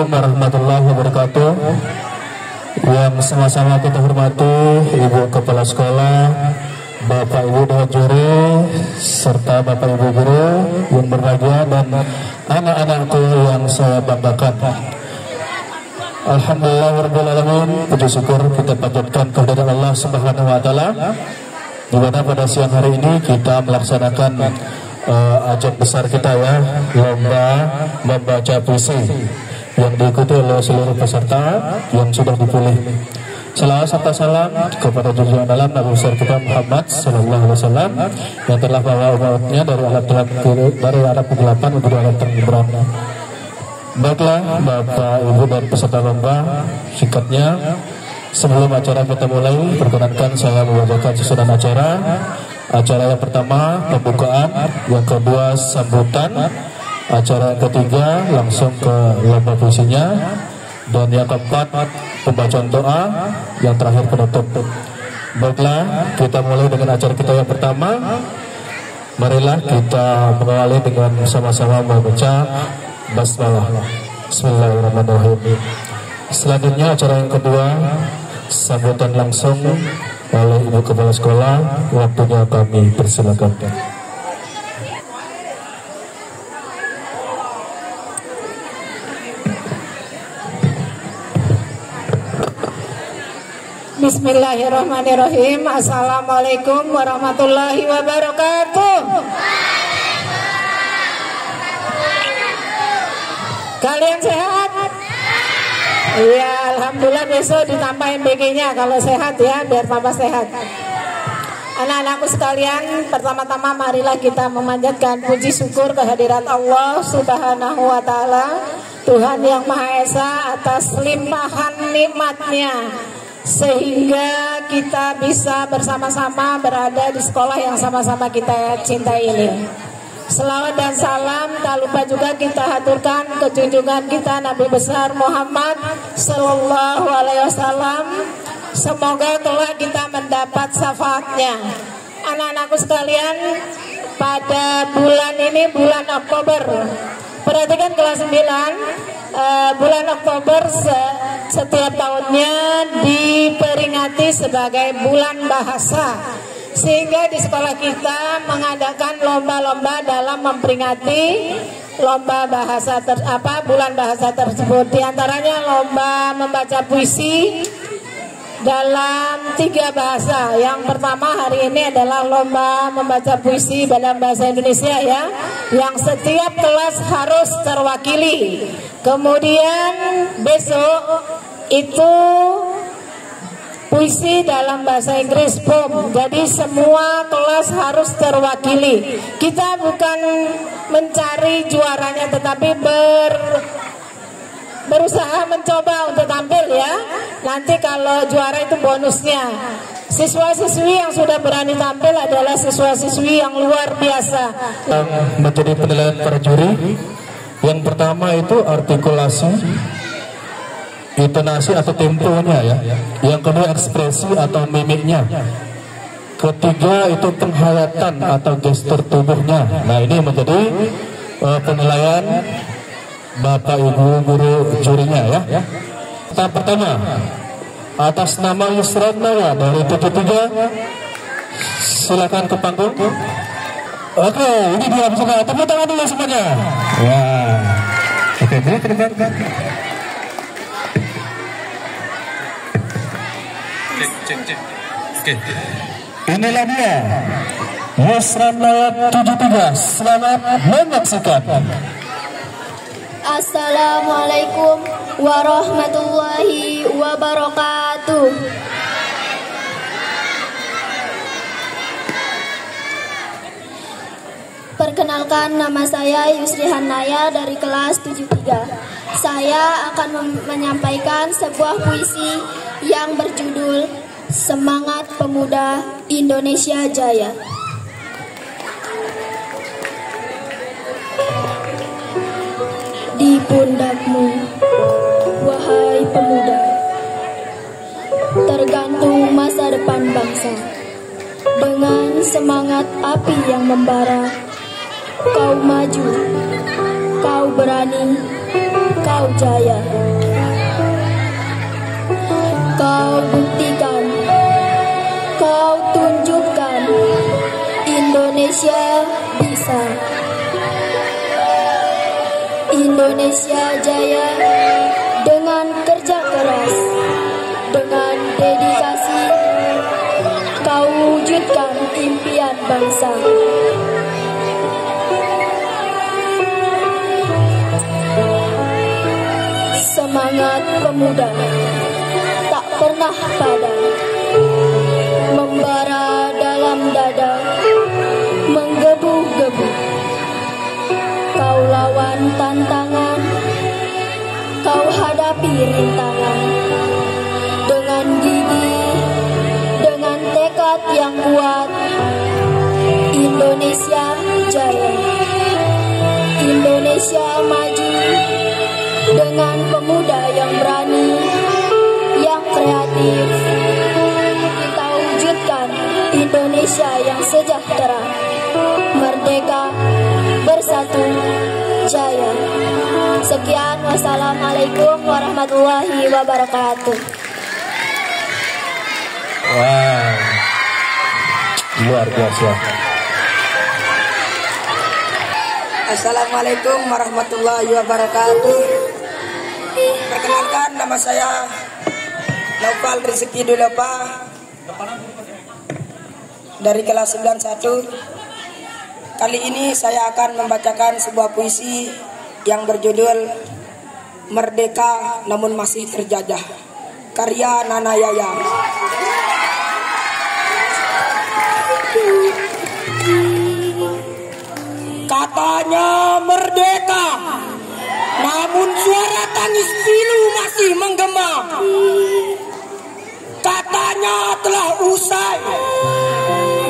Assalamualaikum warahmatullahi wabarakatuh. Yang sama-sama kita hormati Ibu Kepala Sekolah, Bapak Ibu Dewan Juri, serta Bapak Ibu Guru yang berbahagia dan anak-anakku yang saya banggakan. Alhamdulillahirrahmanirrahim. Puji syukur kita panjatkan kehadirat Allah Subhanahu wa Ta'ala, di mana pada siang hari ini kita melaksanakan ajang besar kita ya, lomba membaca puisi yang diikuti oleh seluruh peserta yang sudah dipilih. Salawat serta salam kepada junjungan dalam Nabi besar kita Muhammad Sallallahu Alaihi Wasallam yang telah bawa umatnya dari alam kegelapan menuju alam terang. Baiklah Bapak Ibu dan peserta lomba, singkatnya sebelum acara kita mulai, perkenankan saya membacakan susunan acara. Acara yang pertama pembukaan, yang kedua sambutan, acara yang ketiga langsung ke lomba puisinya, dan yang keempat pembacaan doa, yang terakhir penutup. Baiklah, kita mulai dengan acara kita yang pertama. Marilah kita mengawali dengan sama-sama membaca basmalah. Bismillahirrahmanirrahim. Selanjutnya acara yang kedua, sambutan langsung oleh Ibu Kepala Sekolah. Waktunya kami persilakan. Bismillahirrahmanirrahim. Assalamualaikum warahmatullahi wabarakatuh. Kalian sehat? Iya, alhamdulillah. Besok ditambahin BG-nya kalau sehat ya, biar tambah sehat. Anak-anakku sekalian, pertama-tama marilah kita memanjatkan puji syukur kehadirat Allah Subhanahu wa Ta'ala, Tuhan yang Maha Esa, atas limpahan nikmatnya sehingga kita bisa bersama-sama berada di sekolah yang sama-sama kita cintai ini. Selawat dan salam tak lupa juga kita haturkan ke junjungan kita Nabi besar Muhammad Sallallahu Alaihi Wasallam. Semoga kelak kita mendapat syafaatnya. Anak-anakku sekalian, pada bulan ini, bulan Oktober, perhatikan kelas 9, bulan Oktober setiap tahunnya diperingati sebagai bulan bahasa. Sehingga di sekolah kita mengadakan lomba-lomba dalam memperingati lomba bahasa bulan bahasa tersebut. Di antaranya lomba membaca puisi dalam 3 bahasa. Yang pertama hari ini adalah lomba membaca puisi dalam bahasa Indonesia ya, yang setiap kelas harus terwakili. Kemudian besok itu puisi dalam bahasa Inggris POM. Jadi semua kelas harus terwakili. Kita bukan mencari juaranya, tetapi berusaha mencoba untuk tampil ya. Nanti kalau juara itu bonusnya. Siswa-siswi yang sudah berani tampil adalah siswa-siswi yang luar biasa. Menjadi penilaian para juri, yang pertama itu artikulasi, intonasi atau temponya ya. Yang kedua ekspresi atau mimiknya. Ketiga itu penghayatan atau gestur tubuhnya. Nah ini menjadi penilaian Bapak Ibu guru jurinya ya. Tahap pertama, atas nama Yusran Naya dari TP3, silakan ke panggung. Oke, ini dia bersama. Tepuk tangan dulu semuanya. Ya. Oke, ini terdekat. Cek. Oke. Inilah dia Yusran Naya 73. Selamat menyaksikan. Assalamualaikum warahmatullahi wabarakatuh. Perkenalkan, nama saya Yusri Hanaya dari kelas 73. Saya akan menyampaikan sebuah puisi yang berjudul Semangat Pemuda Indonesia Jaya. Di pundakmu, wahai pemuda, tergantung masa depan bangsa. Dengan semangat api yang membara, kau maju, kau berani, kau Kau jaya, Kau buktikan, Kau tunjukkan, Indonesia bisa. Indonesia jaya dengan kerja keras, dengan dedikasi, Kau wujudkan impian bangsa. Semangat pemuda tak pernah padam, membara dalam dada, menggebu-gebu. Kau lawan tantangan, kau hadapi rintangan, dengan gigih, dengan tekad yang kuat. Indonesia jaya, Indonesia maju, dengan pemuda yang berani, yang kreatif. Kita wujudkan Indonesia yang sejahtera, merdeka, bersatu, jaya. Sekian, wassalamualaikum warahmatullahi wabarakatuh. Wow, luar biasa. Assalamualaikum warahmatullahi wabarakatuh. Perkenalkan, nama saya Naufal Rizki Dulapa dari kelas 91. Kali ini saya akan membacakan sebuah puisi yang berjudul Merdeka Namun Masih Terjajah, karya Nana Yaya. Katanya merdeka, namun suara tangis pilu masih menggema. Katanya telah usai,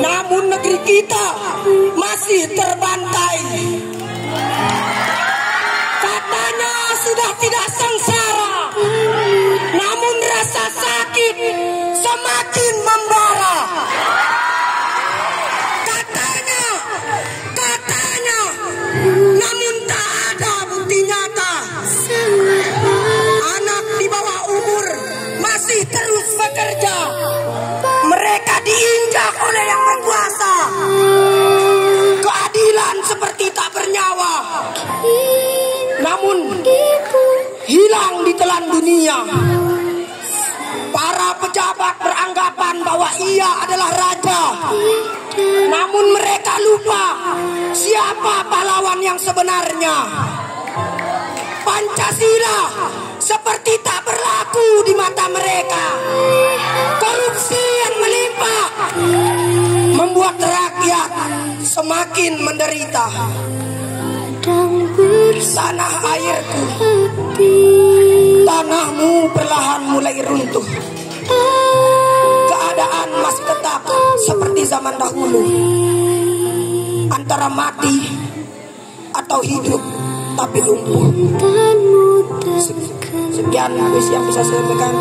namun negeri kita masih terbantai. Katanya sudah tidak sengsara, namun rasa sakit semakin membara. Namun tak ada bukti nyata. Anak di bawah umur masih terus bekerja. Mereka diinjak oleh yang berkuasa. Keadilan seperti tak bernyawa, namun hilang ditelan dunia. Para pejabat beranggapan bahwa ia adalah raja, namun mereka lupa siapa pahlawan yang sebenarnya. Pancasila seperti tak berlaku di mata mereka. Korupsi yang melimpah membuat rakyat semakin menderita. Tanah airku, tanahmu perlahan mulai runtuh. Keadaan masih tetap seperti zaman dahulu, antara mati atau hidup tapi lumpuh. Sekian puisi yang bisa saya sampaikan.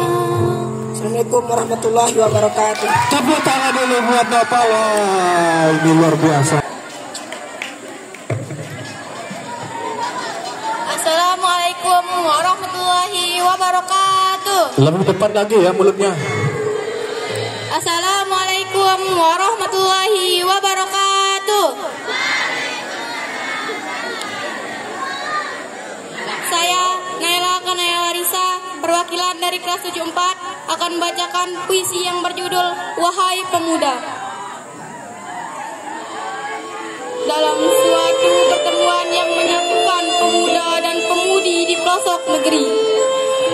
Assalamualaikum warahmatullahi wabarakatuh. Tepuk tangan dulu buat Naufal. Wah, ini luar biasa. Assalamualaikum warahmatullahi wabarakatuh. Lebih depan lagi ya mulutnya. Assalamualaikum warahmatullahi wabarakatuh. Saya Naila Kanaya Larissa, perwakilan dari kelas 74, akan membacakan puisi yang berjudul Wahai Pemuda. Dalam suatu pertemuan yang menyatukan pemuda dan pemudi di pelosok negeri,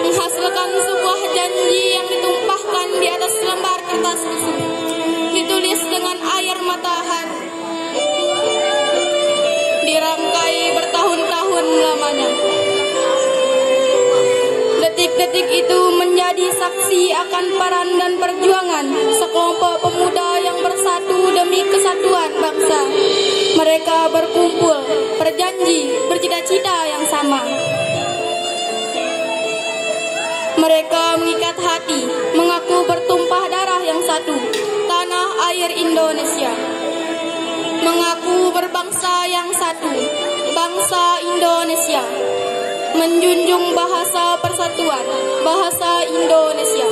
menghasilkan sebuah janji yang ditumpahkan di atas lembar kertas busuk, ditulis dengan air mata hati, dirangkai bertahun-tahun lamanya. Detik-detik itu menjadi saksi akan peran dan perjuangan sekelompok pemuda yang bersatu demi kesatuan bangsa. Mereka berkumpul, berjanji, bercita-cita yang sama. Mereka mengikat hati, mengaku bertumpah darah yang satu, tanah air Indonesia. Mengaku berbangsa yang satu, bangsa Indonesia. menjunjung bahasa persatuan, bahasa Indonesia.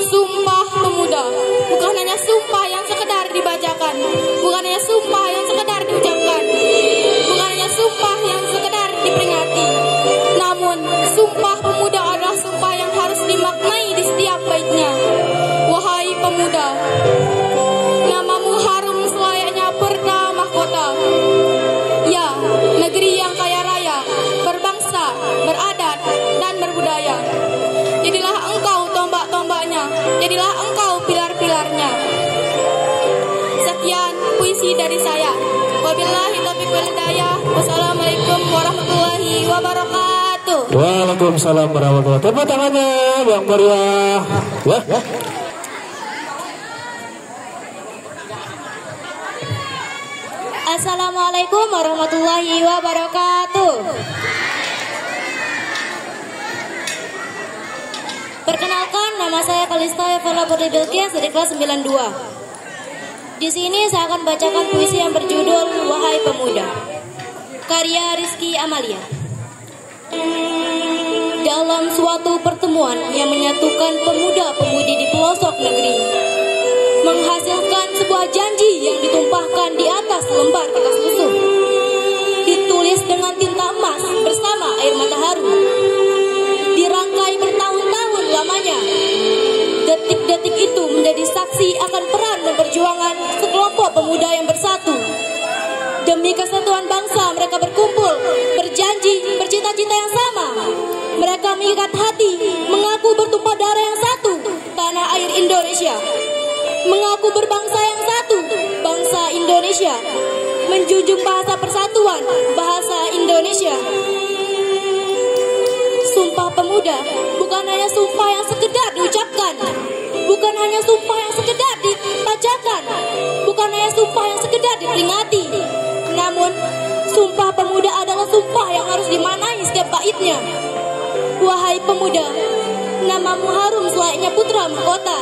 Sumpah Pemuda bukan hanya sumpah yang sekedar dibacakan, bukan hanya sumpah yang sekedar diucapkan, bukan hanya sumpah yang sekedar diperingati, namun Sumpah Pemuda adalah sumpah yang harus dimaknai di setiap baitnya. Wahai pemuda, namamu harum selayaknya perda mahkota. Ya, negeri yang kaya raya, berbangsa, beradat, dan berbudaya. Jadilah engkau tombak-tombaknya, jadilah engkau pilar-pilarnya. Sekian puisi dari saya. Wabillahi taufiq wal hidayah. Wassalamualaikum warahmatullahi wabarakatuh. Waalaikumsalam warahmatullahi wabarakatuh. Tepuk tangannya yang meriah. Ya. Assalamualaikum warahmatullahi wabarakatuh. Perkenalkan, nama saya Kalista Evana Putri Bilqis dari kelas 92. Di sini saya akan bacakan puisi yang berjudul Wahai Pemuda, karya Rizky Amalia. Dalam suatu pertemuan yang menyatukan pemuda-pemudi di pelosok negeri, menghasilkan sebuah janji yang ditumpahkan di atas lembar kertas lusuh, ditulis dengan tinta emas bersama air mata haru, dirangkai bertahun-tahun lamanya. Detik-detik itu menjadi saksi akan peran dan perjuangan sekelompok pemuda yang bersatu. Demi kesatuan bangsa mereka berkumpul, berjanji, bercita-cita yang sama. Mereka mengikat hati, mengaku bertumpah darah yang satu, tanah air Indonesia. Mengaku berbangsa yang satu, bangsa Indonesia. Menjunjung bahasa persatuan, bahasa Indonesia. Sumpah Pemuda bukan hanya sumpah yang sekedar diucapkan, bukan hanya sumpah yang sekedar dibacakan, bukan hanya sumpah yang sekedar diperingati, namun Sumpah Pemuda adalah sumpah yang harus dimaknai setiap baitnya. Wahai pemuda, namamu harum selayaknya putra mahkota.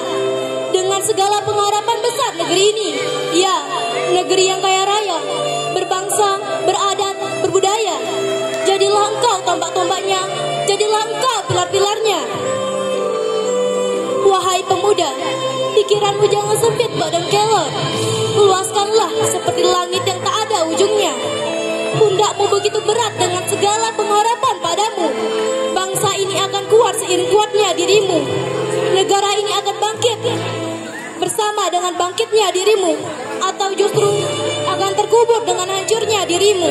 Dengan segala pengharapan besar negeri ini, ya, negeri yang kaya raya, berbangsa, beradat, berbudaya. Jadilah engkau tombak-tombaknya, jadilah engkau pilar-pilarnya. Wahai pemuda, pikiranmu jangan sempit badan kelor. Luaskanlah seperti langit yang tak ada ujungnya. Pundakmu begitu berat dengan segala pengharapan padamu. Bangsa ini akan kuat seiring kuatnya dirimu. Negara ini akan bangkit bersama dengan bangkitnya dirimu, atau justru akan terkubur dengan hancurnya dirimu.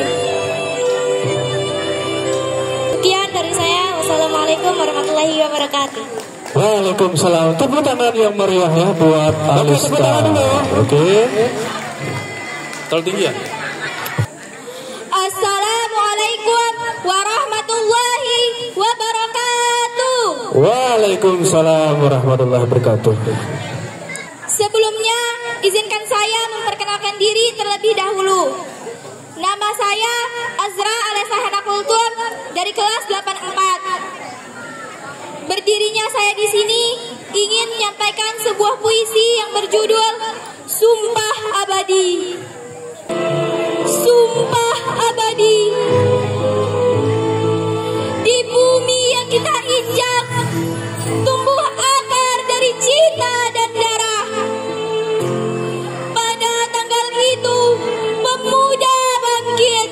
Sekian dari saya. Wassalamualaikum warahmatullahi wabarakatuh. Waalaikumsalam. Tepuk tangan yang meriah ya buat Alista. Oke. Terlalu tinggi ya? Assalamualaikum warahmatullahi wabarakatuh. Waalaikumsalam warahmatullahi wabarakatuh. Sebelumnya, izinkan saya memperkenalkan diri terlebih dahulu. Nama saya Azra Alessa Hena Kultur dari kelas 84. Berdirinya saya di sini ingin menyampaikan sebuah puisi yang berjudul Sumpah Abadi. Sumpah abadi. Di bumi yang kita injak tumbuh akar dari cinta dan darah. Pada tanggal itu pemuda bangkit,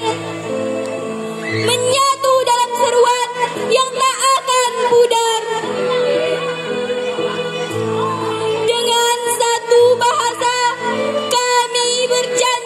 menyatu dalam seruan yang tak akan pudar. Dengan satu bahasa kami berjanji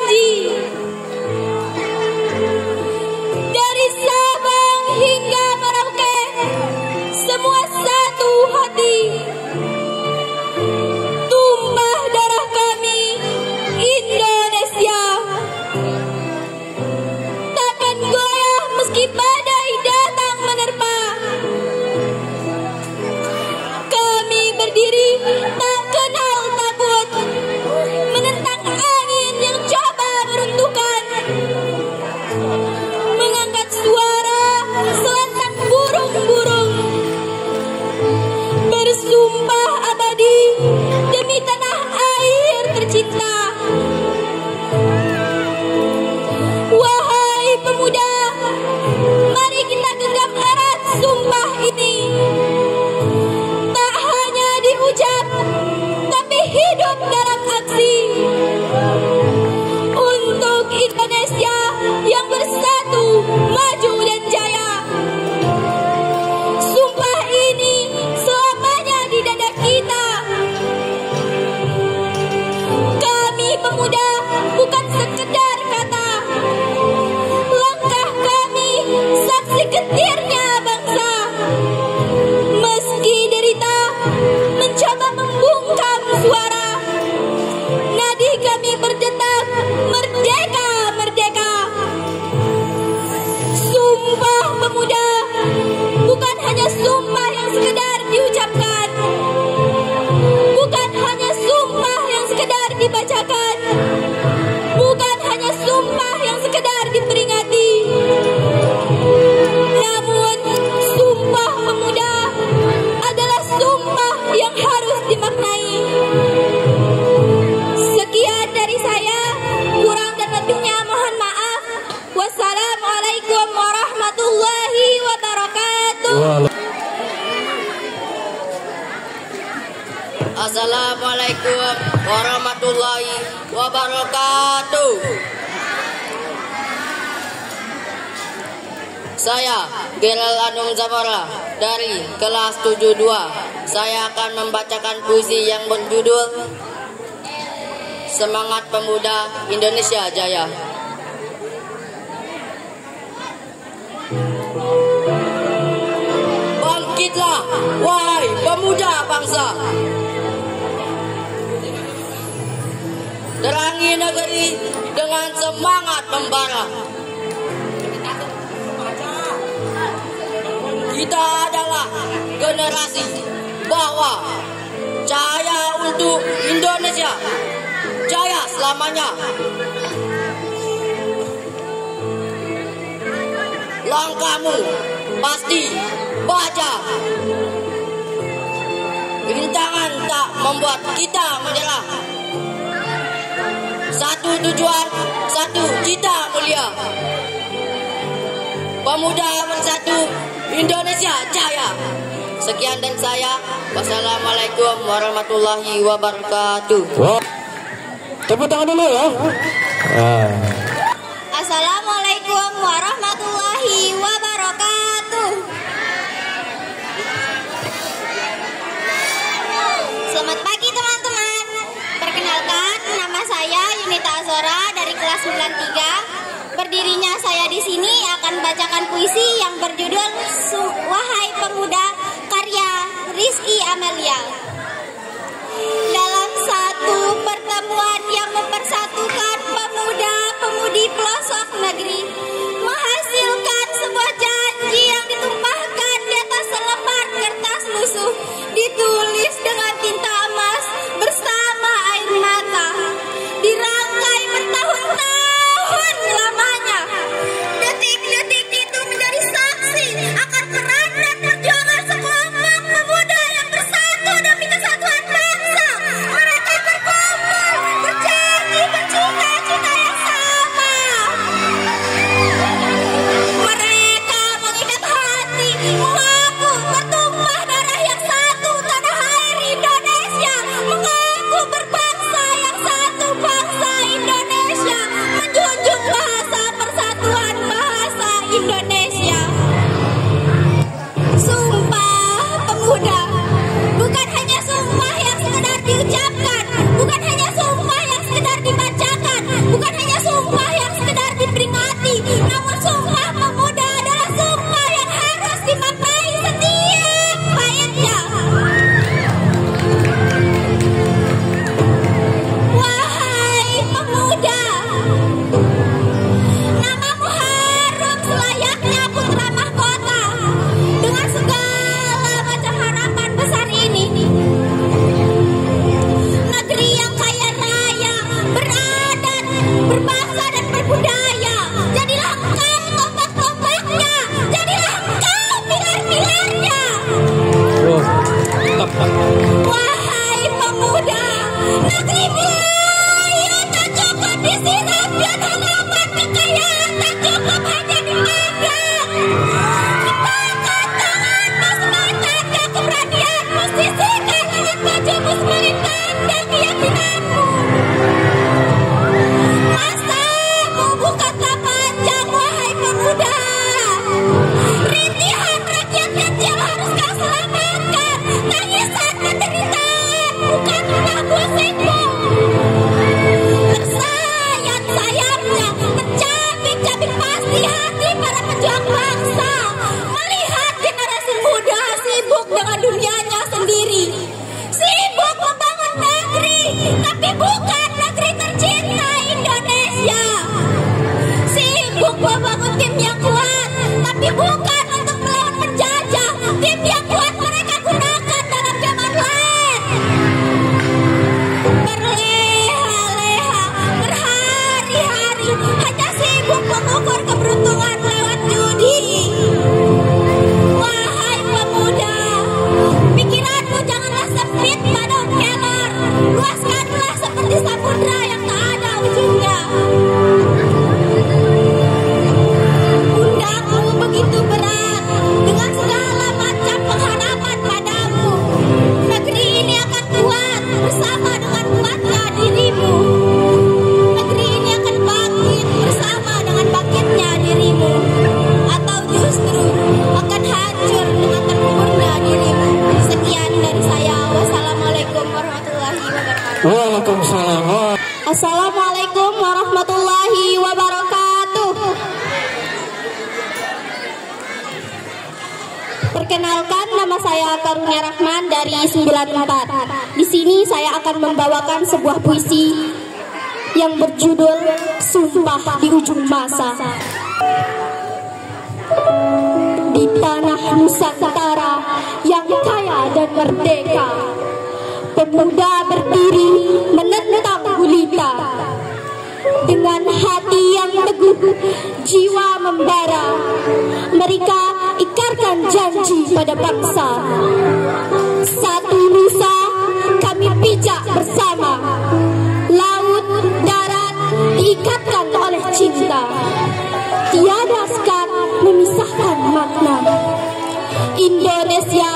Assalamualaikum warahmatullahi wabarakatuh. Saya Gelal Anum Zamora dari kelas 72. Saya akan membacakan puisi yang berjudul Semangat Pemuda Indonesia Jaya. Bangkitlah, wahai pemuda bangsa. Terangi negeri dengan semangat membara. Kita adalah generasi bahwa jaya untuk Indonesia, jaya selamanya. Langkahmu pasti baja. Rintangan tak membuat kita menyerah. Satu tujuan, satu cita mulia. Pemuda bersatu, Indonesia jaya. Sekian dan saya. Wassalamualaikum warahmatullahi wabarakatuh. Tepuk tangan dulu ya. Assalamualaikum warahmatullahi wabarakatuh. Selamat pagi teman-teman. Perkenalkan, nama saya Yunita Azora dari kelas 93. Berdirinya saya di sini akan bacakan puisi yang berjudul Wahai Pemuda karya Rizky Amelia. Dalam satu pertemuan yang mempersatukan pemuda-pemudi pelosok negeri, menghasilkan sebuah janji yang ditumpahkan di atas selembar kertas lusuh, ditulis dengan tinta emas bersama air mata, dirangkai bertahun-tahun lamanya. Detik-detik itu menjadi saksi akan peran dan perjuangan sekelompok pemuda yang bersatu demi Assalamualaikum warahmatullahi wabarakatuh. Perkenalkan, nama saya Karunia Rahman dari 94. Di sini saya akan membawakan sebuah puisi yang berjudul Sumpah di Ujung Masa. Di tanah Nusantara yang kaya dan merdeka, pemuda berdiri menentang gulita. Dengan hati yang teguh, jiwa membara, mereka ikarkan janji pada bangsa. Satu nusa kami pijak bersama, laut, darat diikatkan oleh cinta. Tiada sekat memisahkan makna. Indonesia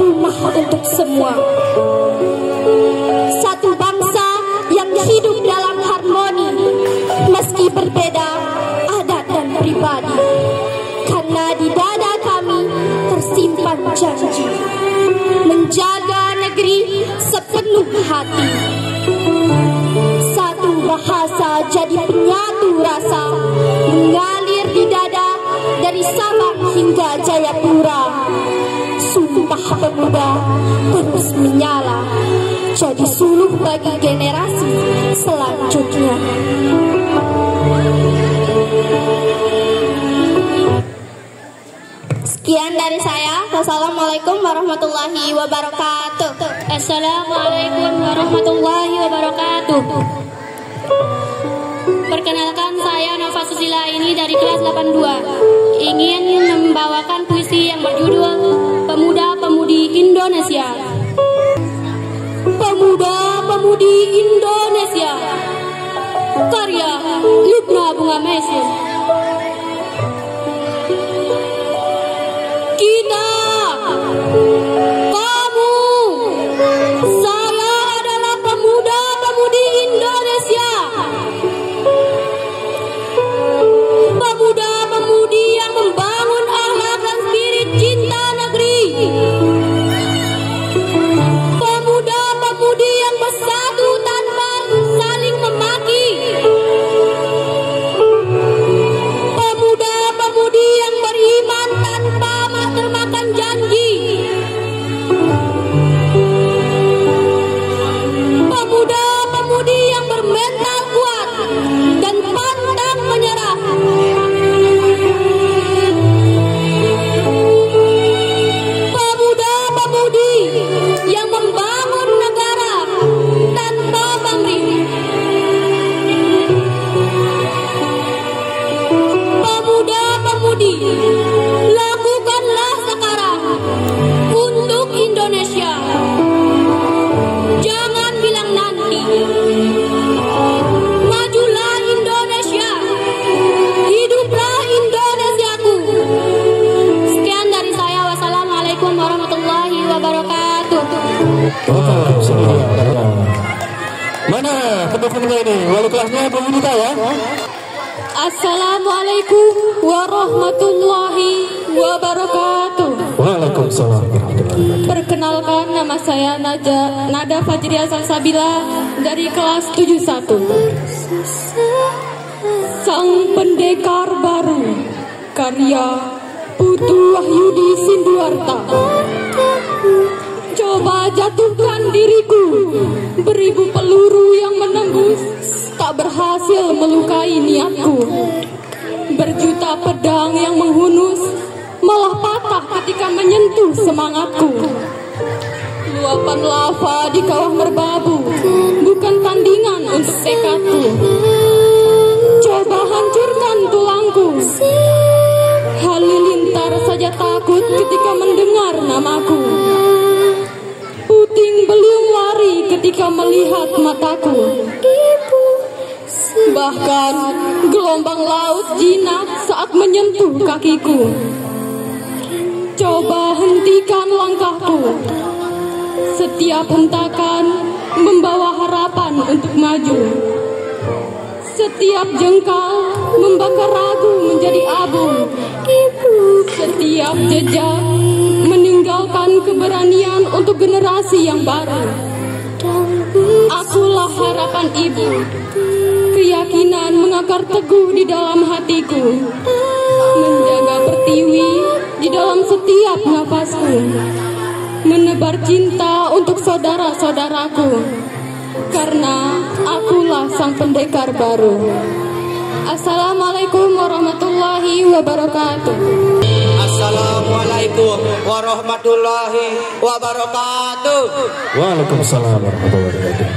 rumah untuk semua. Satu bangsa yang hidup dalam harmoni, meski berbeda adat dan pribadi. Karena di dada kami tersimpan janji menjaga negeri sepenuh hati. Satu bahasa jadi penyatu rasa, mengalir di dada dari Sabang hingga Jayapura. Sumpah Pemuda terus menyala, jadi suluh bagi generasi selanjutnya. Sekian dari saya. Wassalamualaikum warahmatullahi wabarakatuh. Assalamualaikum warahmatullahi wabarakatuh. Perkenalkan, saya Nova Susila ini dari kelas 82. Ingin membawakan puisi yang berjudul Pemuda-Pemudi Indonesia. Pemuda-Pemudi Indonesia, karya Lubna Bunga Mesin. Kita, kamu, saya adalah pemuda-pemudi Indonesia. Pemuda-pemudi yang membangun akhlak dan spirit cinta negeri. Pemuda-pemudi yang bersatu tanpa saling memaki. Pemuda-pemudi yang beriman tanpa termakan janji. Pemuda-pemudi yang bermental kuat dan pantang menyerah. Pemuda-pemudi yang membangun negara tanpa pamrih. Pemuda-pemudi, lakukanlah sekarang untuk Indonesia. Jangan bilang nanti. Majulah Indonesia. Hiduplah Indonesiaku. Sekian dari saya. Wassalamualaikum warahmatullahi wabarakatuh. Mana pendukungnya ini? Wali kelasnya Bu Yunita ya? Assalamualaikum warahmatullahi wabarakatuh. Waalaikumsalam. Perkenalkan, nama saya Nada Fajriya Salsabila dari kelas 71. Sang Pendekar Baru, karya Putu Wahyudi Sinduarta. Coba jatuhkan diriku, beribu peluru yang menembus tak berhasil melukai niatku. Berjuta pedang yang menghunus malah patah ketika menyentuh semangatku. Luapan lava di kawah merbabu bukan tandingan untuk tekadku. Coba hancurkan tulangku, Halilintar saja takut ketika mendengar namaku. Puting beliung lari ketika melihat mataku. Bahkan gelombang laut jinak saat menyentuh kakiku. Coba hentikan langkahku. Setiap hentakan membawa harapan untuk maju. Setiap jengkal membakar ragu menjadi abu. Setiap jejak meninggalkan keberanian untuk generasi yang baru. Akulah harapan ibu, keyakinan mengakar teguh di dalam hatiku, menjaga pertiwi di dalam setiap nafasku, menebar cinta untuk saudara-saudaraku, karena akulah sang pendekar baru. Assalamualaikum warahmatullahi wabarakatuh. Assalamualaikum warahmatullahi wabarakatuh. Waalaikumsalam warahmatullahi wabarakatuh.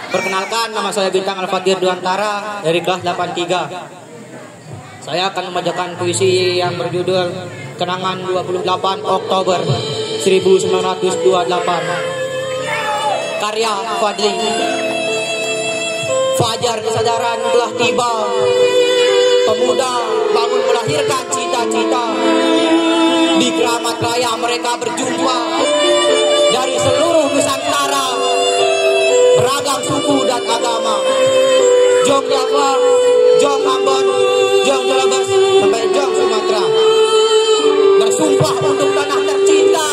Perkenalkan, nama saya Bintang Al-Fatir Duantara dari kelas 83. Saya akan membacakan puisi yang berjudul Kenangan 28 Oktober 1928. Karya Fadli. Fajar kesadaran telah tiba, pemuda bangun melahirkan cita-cita. Di keramat raya mereka berjumpa dari seluruh Nusantara, beragam suku dan agama. Jong Java, Jong Ambon, Jong Sulawesi, sampai Jong Sumatera, bersumpah untuk tanah tercinta.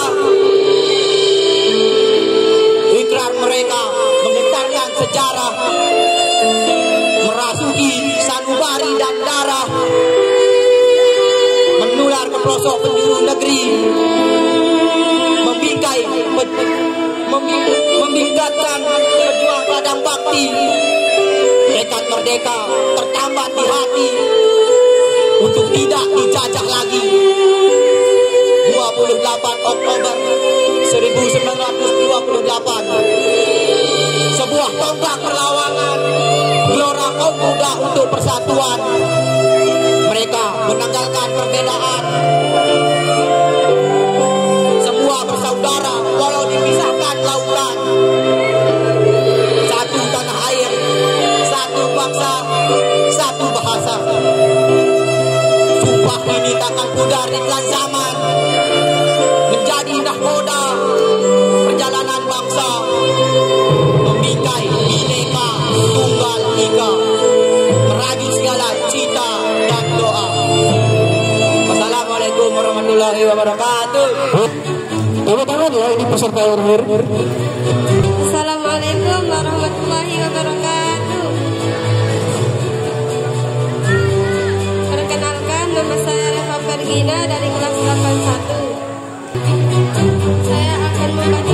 Ikrar mereka menggetarkan sejarah, merasuki sanubari dan darah, menular ke pelosok penjuru negeri, membingkatkan pejuang ladang bakti. Tekad merdeka tertambat di hati untuk tidak dijajah lagi. 28 Oktober 1928, sebuah tonggak perlawanan, gelora kaum muda untuk persatuan. Mereka menanggalkan perbedaan, semua bersaudara walau dipisahkan lautan. Satu tanah air, satu bangsa, satu bahasa. Sumpah ini takkan pudar di telan zaman, menjadi nahkoda perjalanan bangsa, membingkai bineka tunggal ika, merajut segala cita dan doa. Wassalamualaikum warahmatullahi wabarakatuh. Tepuk tangan ya, ini peserta akhir. Assalamualaikum warahmatullahi wabarakatuh. Perkenalkan, nama saya Reva Pergina dari kelas 81. Saya akan membaca